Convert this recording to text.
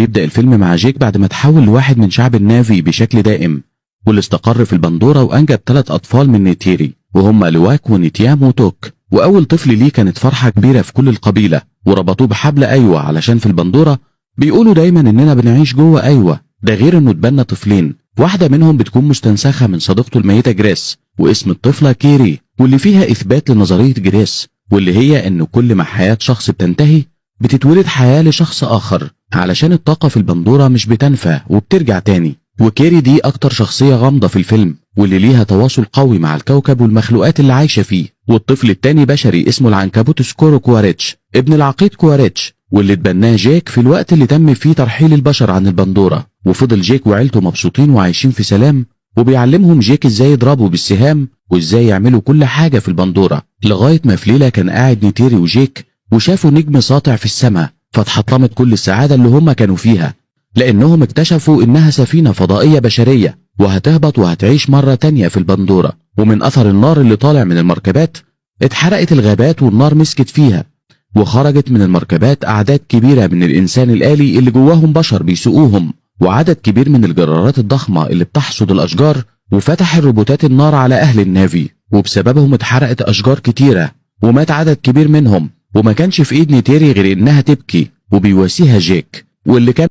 يبدأ الفيلم مع جيك بعد ما تحول لواحد من شعب النافي بشكل دائم، واللي استقر في البندورة وأنجب 3 أطفال من نيتيري، وهم لواك ونيتيام وتوك. وأول طفل ليه كانت فرحة كبيرة في كل القبيلة، وربطوه بحبل أيوة علشان في البندورة بيقولوا دايما إننا بنعيش جوه أيوة. ده غير إنه اتبنى طفلين، واحدة منهم بتكون مستنسخة من صديقته الميتة جريس، واسم الطفلة كيري، واللي فيها إثبات لنظرية جريس، واللي هي إن كل ما حياة شخص بتنتهي بتتولد حياة لشخص آخر، علشان الطاقة في البندورة مش بتنفى وبترجع تاني. وكيري دي أكتر شخصية غامضة في الفيلم، واللي ليها تواصل قوي مع الكوكب والمخلوقات اللي عايشة فيه. والطفل التاني بشري اسمه العنكبوت سكورو كواريتش، ابن العقيد كواريتش، واللي اتبناه جيك في الوقت اللي تم فيه ترحيل البشر عن البندورة. وفضل جيك وعيلته مبسوطين وعايشين في سلام، وبيعلمهم جيك ازاي يضربوا بالسهام وازاي يعملوا كل حاجة في البندورة، لغاية ما في ليلة كان قاعد نيتيري وجيك وشافوا نجم ساطع في السماء، فاتحطمت كل السعادة اللي هم كانوا فيها، لأنهم اكتشفوا إنها سفينة فضائية بشرية وهتهبط وهتعيش مرة تانية في البندورة. ومن أثر النار اللي طالع من المركبات اتحرقت الغابات والنار مسكت فيها، وخرجت من المركبات أعداد كبيرة من الإنسان الآلي اللي جواهم بشر بيسوقوهم، وعدد كبير من الجرارات الضخمة اللي بتحصد الأشجار، وفتح الروبوتات النار على أهل النافي، وبسببهم اتحرقت أشجار كتيرة ومات عدد كبير منهم. وما كانش في إيد نيتيري غير إنها تبكي وبيواسيها جيك، واللي كان